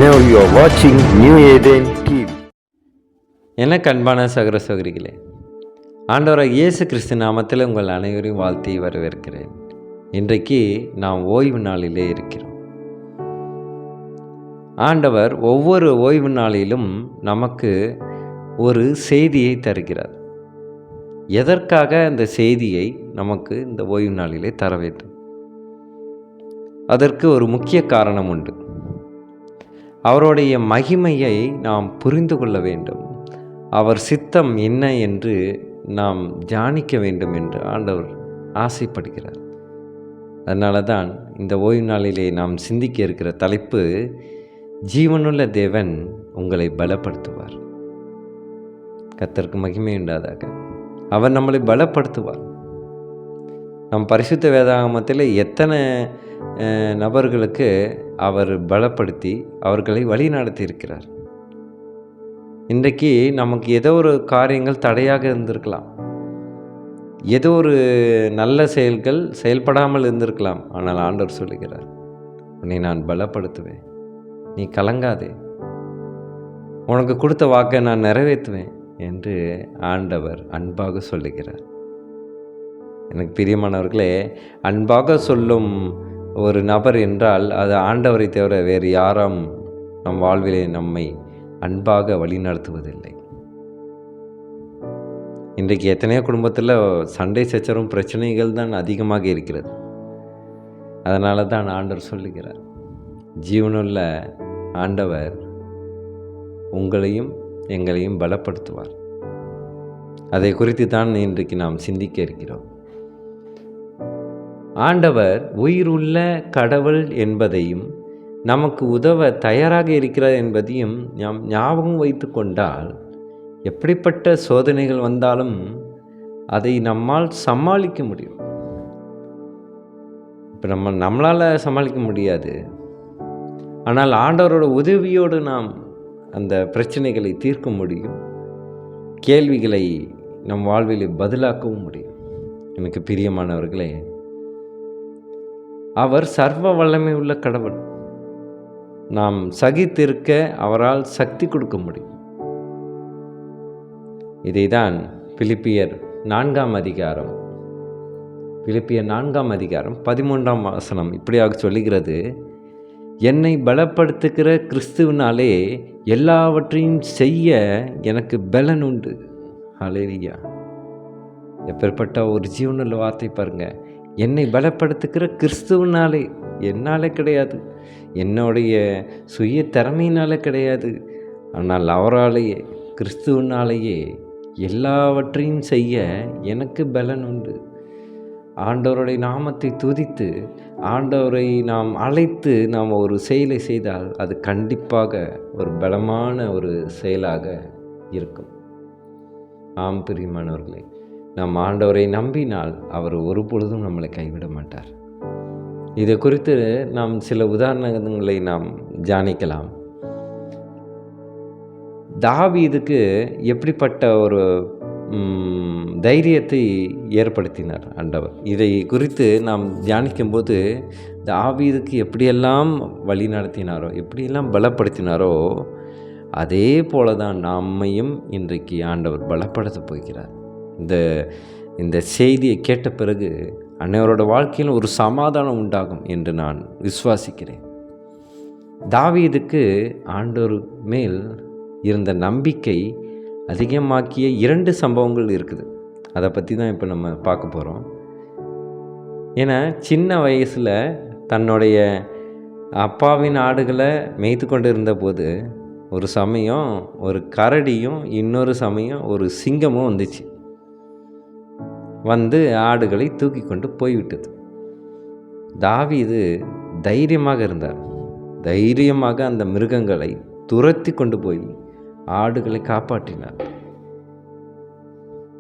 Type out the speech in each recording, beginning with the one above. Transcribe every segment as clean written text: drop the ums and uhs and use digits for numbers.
Now you are watching New Eden TV. எனக்கு அன்பான சகோதர சகோதரிகளே, ஆண்டவராகிய இயேசு கிறிஸ்து நாமத்தில் உங்கள் அனைவரையும் வாழ்த்தி வரவேற்கிறேன். இன்றைக்கு நாம் ஓய்வு நாளிலே இருக்கிறோம். ஆண்டவர் ஒவ்வொரு ஓய்வு நாளிலும் நமக்கு ஒரு செய்தியை தருகிறார். எதற்காக அந்த செய்தியை நமக்கு இந்த ஓய்வு நாளிலே தர வேண்டும்? அதற்கு ஒரு முக்கிய காரணம் உண்டு. அவருடைய மகிமையை நாம் புரிந்து கொள்ள வேண்டும். அவர் சித்தம் என்ன என்று நாம் தியானிக்க வேண்டும் என்று ஆண்டவர் ஆசைப்படுகிறார். அதனால தான் இந்த ஓய்வு நாளிலே நாம் சிந்திக்க இருக்கிற தலைப்பு, ஜீவனுள்ள தேவன் உங்களை பலப்படுத்துவார். கர்த்தருக்கு மகிமை உண்டாதாக. அவர் நம்மளை பலப்படுத்துவார். நம் பரிசுத்த வேதாகமத்தில் எத்தனை நபர்களுக்கு அவர் பலப்படுத்தி அவர்களை வழி நடத்தி இருக்கிறார். இன்றைக்கு நமக்கு ஏதோ ஒரு காரியங்கள் தடையாக இருந்திருக்கலாம், ஏதோ ஒரு நல்ல செயல்கள் செயல்படாமல் இருந்திருக்கலாம். ஆனால் ஆண்டவர் சொல்லுகிறார், உன்னை நான் பலப்படுத்துவேன், நீ கலங்காதே, உனக்கு கொடுத்த வாக்கை நான் நிறைவேற்றுவேன் என்று ஆண்டவர் அன்பாக சொல்லுகிறார். எனக்கு பிரியமானவர்களே, அன்பாக சொல்லும் ஒரு நபர் என்றால் அது ஆண்டவரை தவிர வேறு யாரும் நம் வாழ்விலே நம்மை அன்பாக வழி நடத்துவதில்லை. இன்றைக்கு எத்தனையோ குடும்பத்தில் சண்டை சச்சரவும் பிரச்சனைகள் தான் அதிகமாக இருக்கிறது. அதனால தான் ஆண்டவர் சொல்லுகிறார், ஜீவனுள்ள ஆண்டவர் உங்களையும் எங்களையும் பலப்படுத்துவார். அதை குறித்து தான் இன்றைக்கு நாம் சிந்திக்க இருக்கிறோம். ஆண்டவர் உயிருள்ள கடவுள் என்பதையும் நமக்கு உதவ தயாராக இருக்கிறார் என்பதையும் நாம் ஞாபகம் வைத்து கொண்டால், எப்படிப்பட்ட சோதனைகள் வந்தாலும் அதை நம்மால் சமாளிக்க முடியும். இப்போ நம்மளால் சமாளிக்க முடியாது, ஆனால் ஆண்டவரோட உதவியோடு நாம் அந்த பிரச்சனைகளை தீர்க்க முடியும். கேள்விகளை நம் வாழ்வில் பதிலாக்கவும் முடியும். எனக்கு பிரியமானவர்களே, அவர் சர்வ வல்லமை உள்ள கடவுள். நாம் சகித்திருக்க அவரால் சக்தி கொடுக்க முடியும். இதைதான் பிலிப்பியர் 4 அதிகாரம் 13 இப்படியாக சொல்லுகிறது, என்னை பலப்படுத்துகிற கிறிஸ்துவினாலே எல்லாவற்றையும் செய்ய எனக்கு பலன் உண்டு. ஹல்லேலூயா! எப்பேற்பட்ட ஒரு ஜீவனுள்ள வார்த்தை பாருங்க. என்னை பலப்படுத்துகிற கிறிஸ்துவினாலே, என்னாலே கிடையாது, என்னுடைய சுய திறமையினாலே கிடையாது, ஆனால் அவராலேயே, கிறிஸ்துவினாலேயே எல்லாவற்றையும் செய்ய எனக்கு பலன் உண்டு. ஆண்டவருடைய நாமத்தை துதித்து ஆண்டவரை நாம் அழைத்து நாம் ஒரு செயலை செய்தால் அது கண்டிப்பாக ஒரு பலமான ஒரு செயலாக இருக்கும். ஆம் பிரியமானவர்களே, நாம் ஆண்டவரை நம்பினால் அவர் ஒரு பொழுதும் நம்மளை கைவிட மாட்டார். இது குறித்து நாம் சில உதாரணங்களை நாம் தியானிக்கலாம். தாவீதுக்கு எப்படிப்பட்ட ஒரு தைரியத்தை ஏற்படுத்தினார் ஆண்டவர். இதை குறித்து நாம் தியானிக்கும்போது, தாவீதுக்கு எப்படியெல்லாம் வழி நடத்தினாரோ, எப்படியெல்லாம் பலப்படுத்தினாரோ, அதே போல தான் நம்மையும் இன்றைக்கு ஆண்டவர் பலப்படுத்த போகிறார். இந்த செய்தியை கேட்ட பிறகு அனைவரோட வாழ்க்கையில் ஒரு சமாதானம் உண்டாகும் என்று நான் விசுவாசிக்கிறேன். தாவீதுக்கு ஆண்டவர் மேல் இருந்த நம்பிக்கை அதிகமாக்கிய 2 சம்பவங்கள் இருக்குது. அதை பற்றி தான் இப்போ நம்ம பார்க்க போகிறோம். ஏன்னா சின்ன வயசில் தன்னுடைய அப்பாவின் ஆடுகளை மேய்த்து கொண்டு இருந்தபோது ஒரு சமயம் ஒரு கரடியும் இன்னொரு சமயம் ஒரு சிங்கமும் வந்துச்சு. வந்து ஆடுகளை தூக்கி கொண்டு போய்விட்டது. தாவீது தைரியமாக இருந்தார். தைரியமாக அந்த மிருகங்களை துரத்தி கொண்டு போய் ஆடுகளை காப்பாற்றினார்.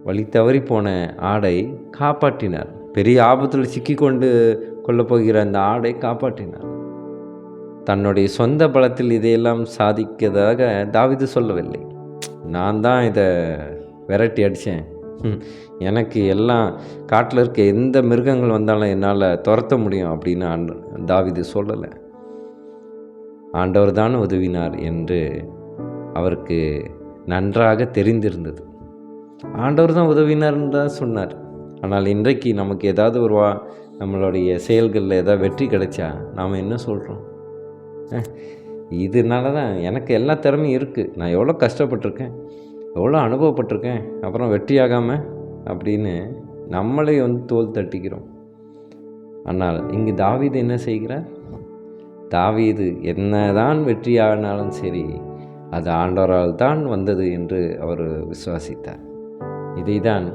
வழி தவறி போன ஆடை காப்பாற்றினார். பெரிய ஆபத்தில் சிக்கி கொள்ளப் போகிற அந்த ஆடை காப்பாற்றினார். தன்னுடைய சொந்த பலத்தில் இதையெல்லாம் சாதிக்கதாக தாவீது சொல்லவில்லை. நான் தான் இதை விரட்டி அடித்தேன், எனக்கு எல்லாம் காட்டில் இருக்க எந்த மிருகங்கள் வந்தாலும் என்னால் துரத்த முடியும் அப்படின்னு தாவீது சொல்லலை. ஆண்டவர் தான் உதவினார் என்று அவருக்கு நன்றாக தெரிந்திருந்தது. ஆண்டவர் தான் உதவினார்னு தான் சொன்னார். ஆனால் இன்றைக்கு நமக்கு ஏதாவது ஒரு நம்மளுடைய செயல்களில் ஏதாவது வெற்றி கிடைச்சா நாம் என்ன சொல்கிறோம்? இதனால தான் எனக்கு எல்லா திறமையும் இருக்குது, நான் எவ்வளோ கஷ்டப்பட்டிருக்கேன், எவ்வளோ அனுபவப்பட்டிருக்கேன், அப்புறம் வெற்றியாகாமல் அப்படின்னு நம்மளே தோல் தட்டிக்கிறோம். ஆனால் இங்கு தாவீது என்ன செய்கிறார்? தாவீது என்னதான் வெற்றியானாலும் சரி, அது ஆண்டவரால் தான் வந்தது என்று அவர் விசுவாசித்தார். இதைதான்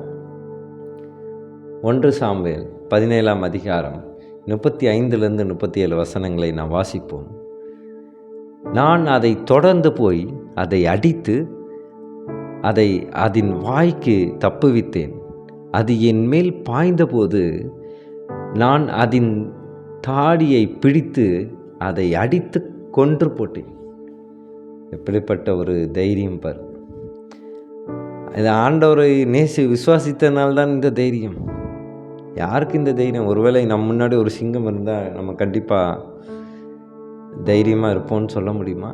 1 சாமுவேல் 17ஆம் அதிகாரம் 35 37 வசனங்களை நாம் வாசிப்போம். நான் அதை தொடர்ந்து போய் அதை அடித்து அதை அதன் வாய்க்கு தப்புவித்தேன். அது என் மேல் பாய்ந்தபோது நான் அதன் தாடியை பிடித்து அதை அடித்து கொன்று போட்டேன். எப்படிப்பட்ட ஒரு தைரியம் பார்! இது ஆண்டவரை விசுவாசித்தனால்தான் இந்த தைரியம். யாருக்கு இந்த தைரியம்? ஒருவேளை நம்ம முன்னாடி ஒரு சிங்கம் இருந்தால் நம்ம கண்டிப்பாக தைரியமாக இருப்போம்னு சொல்ல முடியுமா?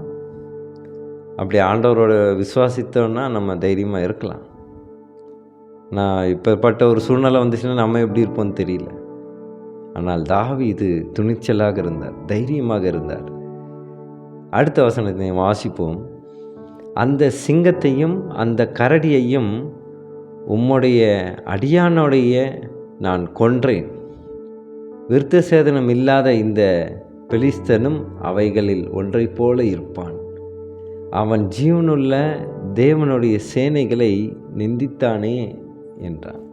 அப்படி ஆண்டவரோட விசுவாசித்தோன்னா நம்ம தைரியமாக இருக்கலாம். நான் இப்போப்பட்ட ஒரு சூழ்நிலை வந்துச்சுன்னா நம்ம எப்படி இருப்போம்னு தெரியல. ஆனால் தாவீது துணிச்சலாக இருந்தார், தைரியமாக இருந்தார். அடுத்த வசனத்தை வாசிப்போம். அந்த சிங்கத்தையும் அந்த கரடியையும் உம்முடைய அடியானுடைய நான் கொன்றேன். விருத்த சேதனம் இல்லாத இந்த பெலிஸ்தனும் அவைகளில் ஒன்றை போல இருப்பான். அவன் ஜீவனுள்ள தேவனுடைய சேனைகளை நிந்தித்தானே என்றான்.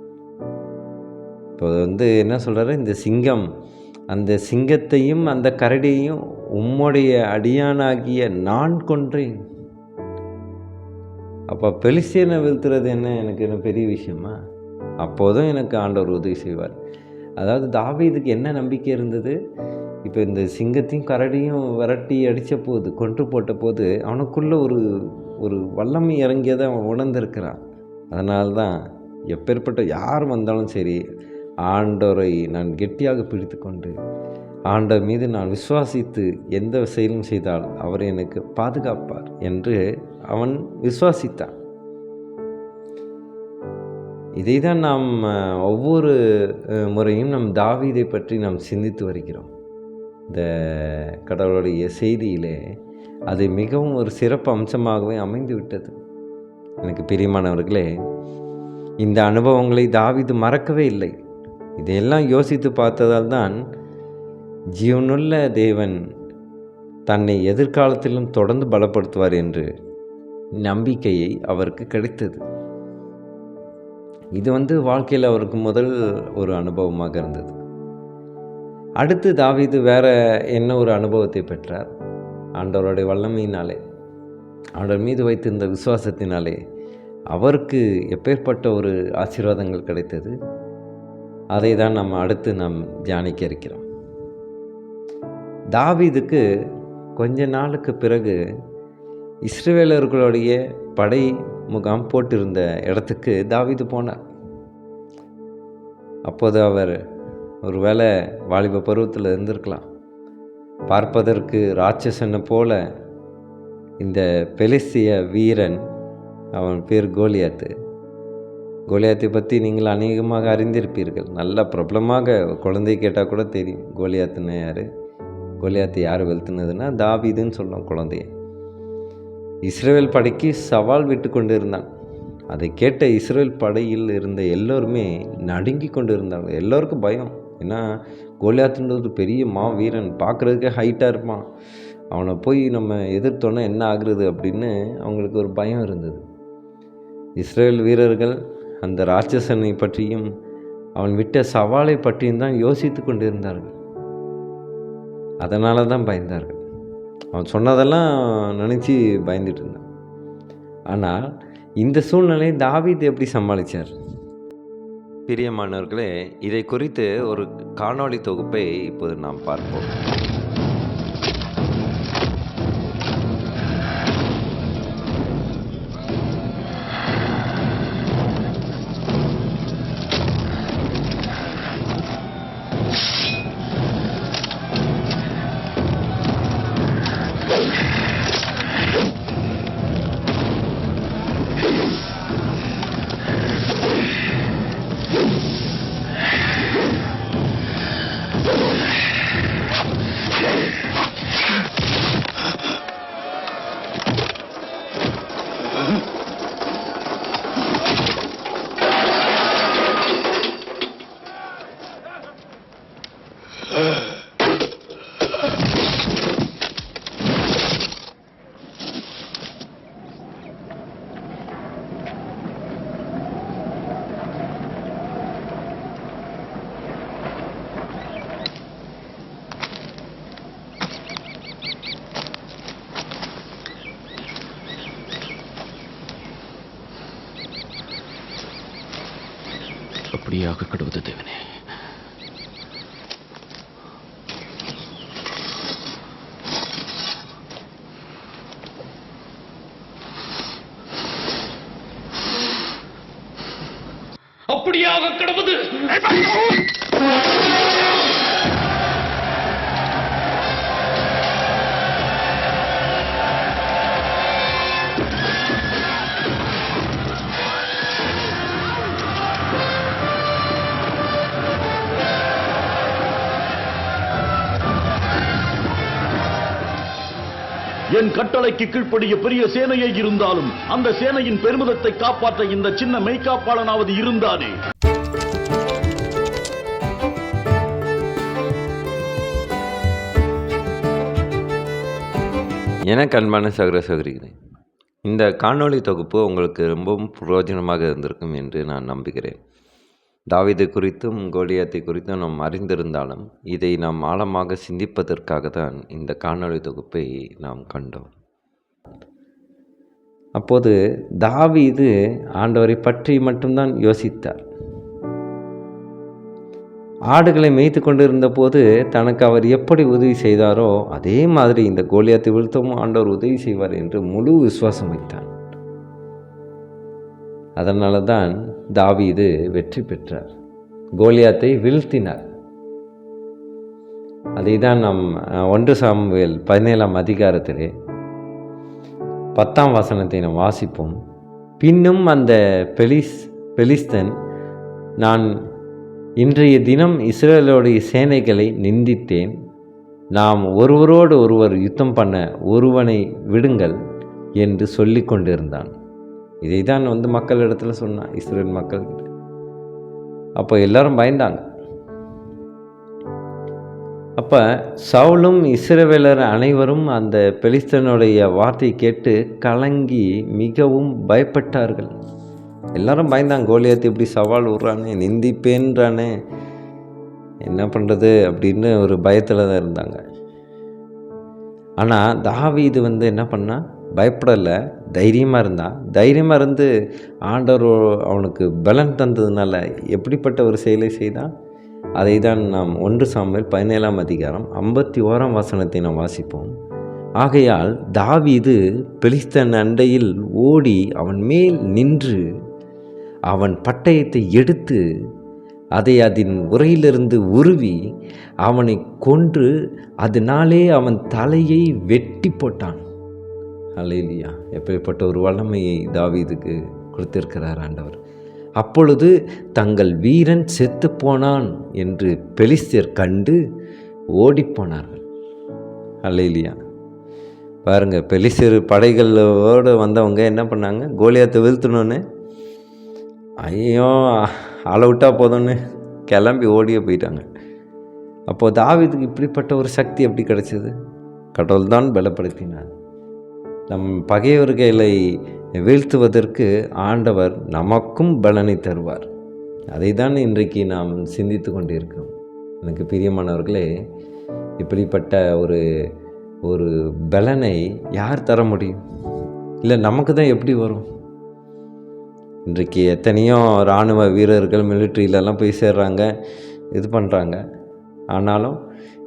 இப்போ என்ன சொல்கிறாரு? இந்த சிங்கம், அந்த சிங்கத்தையும் அந்த கரடியையும் உம்முடைய அடியானாகிய நான் கொன்றேன். அப்போ பெலிஸ்தியனை வீழ்த்துறது எனக்கு என்ன பெரிய விஷயமா? அப்போதும் எனக்கு ஆண்டவர் உதவி செய்வார். அதாவது தாவீதுக்கு என்ன நம்பிக்கை இருந்தது? இப்போ இந்த சிங்கத்தையும் கரடியும் விரட்டி அடித்த போது, கொன்று போட்ட போது அவனுக்குள்ளே ஒரு வல்லமை இறங்கியதை அவன் உணர்ந்திருக்கிறான். அதனால்தான் எப்பேற்பட்ட யார் வந்தாலும் சரி, ஆண்டவரை நான் கெட்டியாக பிடித்து கொண்டு ஆண்டவர் மீது நான் விசுவாசித்து எந்த செயலும் செய்தால் அவர் எனக்கு பாதுகாப்பார் என்று அவன் விசுவாசித்தான். இதை தான் நாம் ஒவ்வொரு முறையும் நம் தாவீதை பற்றி நாம் சிந்தித்து வருகிறோம். இந்த கடவுளுடைய செய்தியிலே அது மிகவும் ஒரு சிறப்பு அம்சமாகவே அமைந்து விட்டது. எனக்கு பிரியமானவர்களே, இந்த அனுபவங்களை தாவீது மறக்கவே இல்லை. இதையெல்லாம் யோசித்து பார்த்ததால் தான் ஜீவனுள்ள தேவன் தன்னை எதிர்காலத்திலும் தொடர்ந்து பலப்படுத்துவார் என்று நம்பிக்கையை அவருக்கு கிடைத்தது. இது வாழ்க்கையில் அவருக்கு முதல் ஒரு அனுபவமாக இருந்தது. அடுத்து தாவீது வேற என்ன ஒரு அனுபவத்தை பெற்றார்? ஆண்டவருடைய வல்லமையினாலே, ஆண்டவர் மீது வைத்திருந்த விசுவாசத்தினாலே அவருக்கு எப்பேற்பட்ட ஒரு ஆசீர்வாதங்கள் கிடைத்தது. அதை தான் நம்ம அடுத்து நாம் தியானிக்க இருக்கிறோம். தாவீதுக்கு கொஞ்ச நாளுக்கு பிறகு இஸ்ரவேலர்களுடைய படை முகாம் போட்டிருந்த இடத்துக்கு தாவீது போனார். அப்போது அவர் ஒருவேளை வாலிப பருவத்தில் இருந்திருக்கலாம். பார்ப்பதற்கு ராட்சசனை போல இந்த பெலிஸ்திய வீரன், அவன் பேர் கோலியாத்து. கோலியாத்தை பற்றி நீங்கள் அநேகமாக அறிந்திருப்பீர்கள். நல்ல பிரபலமாக குழந்தை கேட்டால் கூட தெரியும் கோலியாத்துன்னு யார். கோலியாத்தை யார் வெளுத்துனதுன்னா தாவீதுன்னு சொல்லுவோம் குழந்தைய. இஸ்ரவேல் படைக்கு சவால் விட்டு கொண்டு இருந்தான். அதை கேட்ட இஸ்ரவேல் படையில் இருந்த எல்லோருமே நடுங்கி கொண்டு இருந்தாங்க. எல்லோருக்கும் பயம். ஏன்னா கோலியாத்துன்றது பெரிய வீரன், பார்க்குறதுக்கே ஹைட்டாக இருப்பான். அவனை போய் நம்ம எதிர்த்தோன்னா என்ன ஆகுறது அப்படின்னு அவங்களுக்கு ஒரு பயம் இருந்தது. இஸ்ரேல் வீரர்கள் அந்த ராட்சசனை பற்றியும் அவன் விட்ட சவாலை பற்றியும் தான் யோசித்து கொண்டு இருந்தார்கள். அதனால தான் பயந்தார்கள். அவன் சொன்னதெல்லாம் நினச்சி பயந்துட்டு இருந்தான். ஆனால் இந்த சூழ்நிலையை தாவீது எப்படி சமாளித்தார்? பிரியமானவர்களே, இதை குறித்து ஒரு காணொளி தொகுப்பை இப்போது நாம் பார்ப்போம். அப்படியாக கடவுது தேவனே. அப்படியாக கடவுது. என் கட்டளைக்கு கீழ்ப்படிய பெரிய சேனையே இருந்தாலும் அந்த சேனையின் பெருமிதத்தை காப்பாற்ற இந்த சின்ன மெய்காப்பாளனாவது இருந்தானே. எனக்கு அன்பான சகோதர சகோதரிகளே, இந்த காணொளி தொகுப்பு உங்களுக்கு ரொம்பவும் பிரயோஜனமாக இருந்திருக்கும் என்று நான் நம்புகிறேன். தாவீது குறித்தும் கோலியாத்தை குறித்தும் நாம் அறிந்திருந்தாலும் இதை நாம் ஆழமாக சிந்திப்பதற்காக தான் இந்த காணொளி தொகுப்பை நாம் கண்டோம். அப்போது தாவீது ஆண்டவரை பற்றி மட்டும்தான் யோசித்தார். ஆடுகளை மேய்த்து கொண்டிருந்த போது தனக்கு அவர் எப்படி உதவி செய்தாரோ அதே மாதிரி இந்த கோலியாத்தை வீழ்த்தவும் ஆண்டவர் உதவி செய்வார் என்று முழு விசுவாசம் வைத்தார். அதனால தான் தாவீது வெற்றி பெற்றார், கோலியாத்தை வீழ்த்தினார். அதை தான் நாம் 1 சாமுவேல் 17ஆம் அதிகாரத்திலே 10ஆம் வசனத்தை நாம் வாசிப்போம். பின்னும் அந்த பெலிஸ்தன், நான் இன்றைய தினம் இஸ்ரவேலுடைய சேனைகளை நிந்தித்தேன், நாம் ஒருவரோடு ஒருவர் யுத்தம் பண்ண ஒருவனை விடுங்கள் என்று சொல்லி கொண்டிருந்தான். இதை தான் மக்களிடத்தில் சொன்னான், இஸ்ரவேல் மக்கள்கிட்ட. அப்போ எல்லாரும் பயந்தாங்க. அப்போ சவுலும் இஸ்ரவேலர் அனைவரும் அந்த பெலிஸ்தனுடைய வார்த்தையை கேட்டு கலங்கி மிகவும் பயப்பட்டார்கள். எல்லாரும் பயந்தாங்க, கோலியாத்து இப்படி சவால் விட்றானே, நிந்திப்பேன்றானே, என்ன பண்ணுறது அப்படின்னு ஒரு பயத்தில் தான் இருந்தாங்க. ஆனால் தாவீது என்ன பண்ணா, பயப்படலை, தைரியமாக இருந்தான். தைரியமாக இருந்து ஆண்டவர் அவனுக்கு பலன் தந்ததுனால எப்படிப்பட்ட ஒரு செயலை செய்தான், அதை தான் நாம் 1 சாமுவேல் 17ஆம் அதிகாரம் 51ஆம் வசனத்தை நாம் வாசிப்போம். ஆகையால் தாவீது பெலிஸ்தன் அண்டையில் ஓடி அவன் மேல் நின்று அவன் பட்டயத்தை எடுத்து அதை அதன் உரையிலிருந்து உருவி அவனை கொன்று அதனாலே அவன் தலையை வெட்டி போட்டான். அல்லேலூயா! எப்படிப்பட்ட ஒரு வல்லமையை தாவீதுக்கு கொடுத்திருக்கிறார் ஆண்டவர். அப்பொழுது தங்கள் வீரன் செத்து போனான் என்று பெலிஸ்தர் கண்டு ஓடிப்போனார்கள். அல்லேலூயா! பாருங்க, பெலிஸ்தர் படைகளோடு வந்தவங்க என்ன பண்ணாங்க, கோலியாத்தை வீழ்த்தணுன்னு ஐயோ ஆளை விட்டா போதும்னு கிளம்பி ஓடியே போயிட்டாங்க. அப்போது தாவீதுக்கு இப்படிப்பட்ட ஒரு சக்தி எப்படி கிடைச்சது? கடவுள் தான் பலப்படுத்தினார். நம் பகைவர்களை வீழ்த்துவதற்கு ஆண்டவர் நமக்கும் பலனை தருவார். அதை தான் இன்றைக்கு நாம் சிந்தித்து கொண்டிருக்கிறோம். எனக்கு பிரியமானவர்களே, இப்படிப்பட்ட ஒரு பலனை யார் தர முடியும்? இல்லை நமக்கு தான் எப்படி வரும்? இன்றைக்கு எத்தனையோ இராணுவ வீரர்கள் மிலிட்ரியிலலாம் போய் சேர்றாங்க, இது பண்ணுறாங்க. ஆனாலும்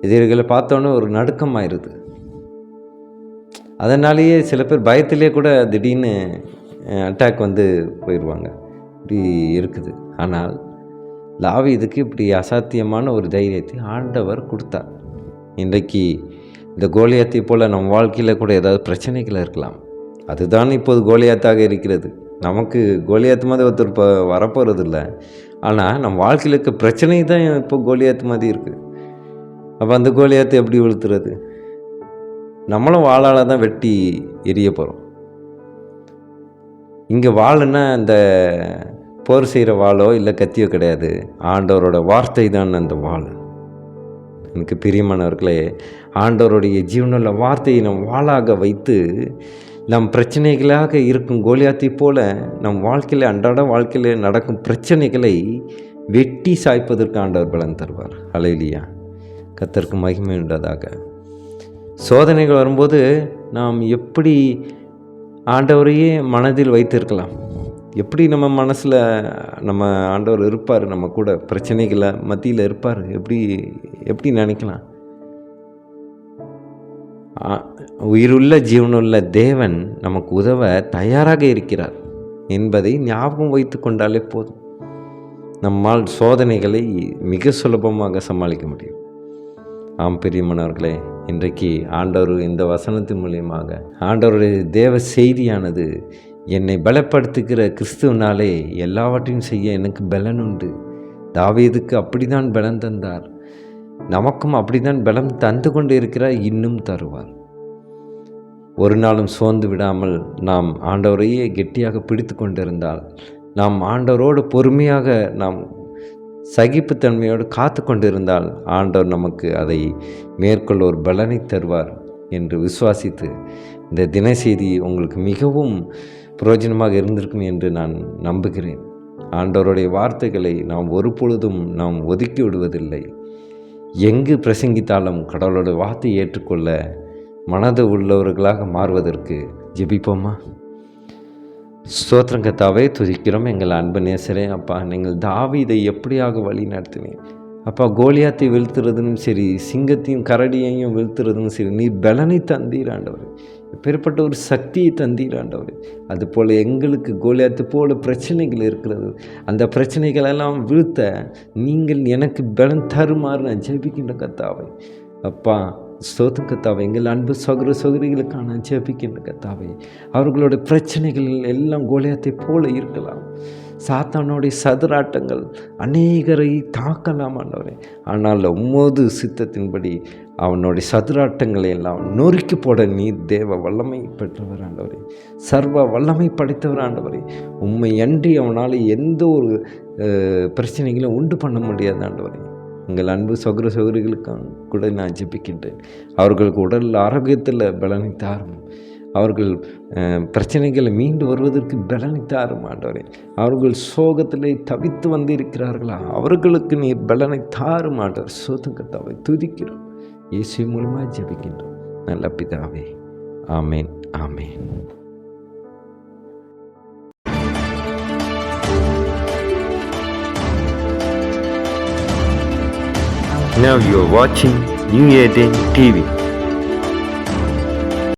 எதிரிகளை பார்த்தோன்னே ஒரு நடுக்கம் ஆயிடுது. அதனாலேயே சில பேர் பயத்திலே கூட திடீர்னு அட்டாக் போயிடுவாங்க. இப்படி இருக்குது. ஆனால் தாவீதுக்கு இப்படி அசாத்தியமான ஒரு தைரியத்தை ஆண்டவர் கொடுத்தார். இன்றைக்கு இந்த கோலியாத்தை போல் நம் வாழ்க்கையில் கூட ஏதாவது பிரச்சனைகள் இருக்கலாம். அதுதான் இப்போது கோலியாத்தாக இருக்கிறது. நமக்கு கோலியாத்து மாதிரி ஒருத்தர் இப்போ வரப்போகிறது இல்லை. ஆனால் நம் வாழ்க்கையில் இருக்க பிரச்சனை தான் இப்போ கோலியாத்து மாதிரி இருக்குது. அப்போ அந்த கோலியாத்தை எப்படி வீழ்த்துறது? நம்மளும் வாளால் தான் வெட்டி எரிய போகிறோம். இங்கே வாளுன்னா இந்த போர் செய்கிற வாளோ இல்லை கத்தியோ கிடையாது. ஆண்டவரோட வார்த்தை தான் அந்த வாள். எனக்கு பிரியமானவர்களே, ஆண்டவருடைய ஜீவனுள்ள வார்த்தையை நம் வாளாக வைத்து நம் பிரச்சனைகளாக இருக்கும் கோலியாத்தை போல நம் வாழ்க்கையில் அன்றாட வாழ்க்கையில் நடக்கும் பிரச்சனைகளை வெட்டி சாய்ப்பதற்கு ஆண்டவர் பலன் தருவார். அல்லேலூயா! கர்த்தருக்கு மகிமை உண்டதாக. சோதனைகள் வரும்போது நாம் எப்படி ஆண்டவரையே மனதில் வைத்திருக்கலாம். எப்படி நம்ம மனசில் நம்ம ஆண்டவர் இருப்பார், நம்ம கூட பிரச்சனைகளை மத்தியில் இருப்பார், எப்படி நினைக்கலாம்? உயிருள்ள ஜீவனுள்ள தேவன் நமக்கு உதவ தயாராக இருக்கிறார் என்பதை ஞாபகம் வைத்து கொண்டாலே போதும். நம்மால் சோதனைகளை மிக சுலபமாக சமாளிக்க முடியும். ஆம் பிரியமானவர்களே, இன்றைக்கு ஆண்டவர் இந்த வசனத்தின் மூலியமாக ஆண்டவருடைய தேவ செய்தியானது என்னை பலப்படுத்துகிற கிறிஸ்துவனாலே எல்லாவற்றையும் செய்ய எனக்கு பலன் உண்டு. தாவீதுக்கு அப்படிதான் பலன் தந்தார், நமக்கும் அப்படிதான் பலம் தந்து கொண்டு இருக்கிறார், இன்னும் தருவார். ஒரு நாளும் சோர்ந்து விடாமல் நாம் ஆண்டவரையே கெட்டியாக பிடித்து கொண்டிருந்தால், நாம் ஆண்டவரோடு பொறுமையாக நாம் சகிப்புத்தன்மையோடு காத்து கொண்டிருந்தால், ஆண்டவர் நமக்கு அதை மேற்கொள்ள ஒரு பலனை தருவார் என்று விசுவாசித்து, இந்த தின செய்தி உங்களுக்கு மிகவும் பிரயோஜனமாக இருந்திருக்கும் என்று நான் நம்புகிறேன். ஆண்டவருடைய வார்த்தைகளை நாம் ஒரு பொழுதும் நாம் ஒதுக்கி விடுவதில்லை. எங்கு பிரசங்கித்தாலும் கடவுளுடைய வார்த்தையை ஏற்றுக்கொள்ள மனது உள்ளவர்களாக மாறுவதற்கு ஜெபிப்போமா? ஸ்தோத்திரம் கர்த்தாவே, துதிக்கிறோம் எங்கள் அன்பு நேசரே. அப்பா, நீங்கள் தாவீதை எப்படியாக வழி நடத்தினீர் அப்பா. கோலியாத்தை வீழ்த்துறதும் சரி, சிங்கத்தையும் கரடியையும் வீழ்த்துறதும் சரி, நீர் பலனை தந்தீர் ஆண்டவர். எப்பேற்பட்ட ஒரு சக்தியை தந்தீர் ஆண்டவர். அதுபோல் எங்களுக்கு கோலியாத்து போல பிரச்சனைகள் இருக்கிறது. அந்த பிரச்சனைகளெல்லாம் வீழ்த்த நீங்கள் எனக்கு பலன் தருமாறு நான் ஜெபிக்கின்ற கர்த்தாவே. அப்பா, ஸ்தோத்திரம் கர்த்தாவே, எங்கள் அன்பு சகோதர சகோதரிகளுக்கான ஜெபிக்கின்ற கர்த்தாவே. அவர்களுடைய பிரச்சனைகள் எல்லாம் கோலியாத்தை போல இருக்கலாம். சாத்தானுடைய சதுராட்டங்கள் அநேகரை தாக்கலாம் ஆண்டவரே. ஆனால் உம்மோது சித்தத்தின்படி அவனுடைய சதுராட்டங்களை எல்லாம் நொறுக்கி போட நீர் தேவ வல்லமை பெற்றவர் ஆண்டவரே, சர்வ வல்லமை படைத்தவர் ஆண்டவரே. உம்மை அன்றி அவனால் எந்த ஒரு பிரச்சனைகளும் உண்டு பண்ண முடியாது ஆண்டவரே. எங்கள் அன்பு சகோதர சகோதரிகளுக்காக கூட நான் ஜெபிக்கின்றேன். அவர்களுக்கு உடல் ஆரோக்கியத்தில் பலனை தாரும். அவர்கள் பிரச்சனைகளை மீண்டு வருவதற்கு பலனை தாரும் ஆண்டவரே. அவர்கள் சோகத்திலே தவித்து வந்து இருக்கிறார்களா, அவர்களுக்கு நீ பலனை தாரும் ஆண்டவர். ஸ்தோத்திரம் கர்த்தாவே, துதிக்கிறோம். இயேசு மூலமாக ஜெபிக்கின்றோம் நல்ல பிதாவே. ஆமேன், ஆமேன். Now you are watching New Eden TV.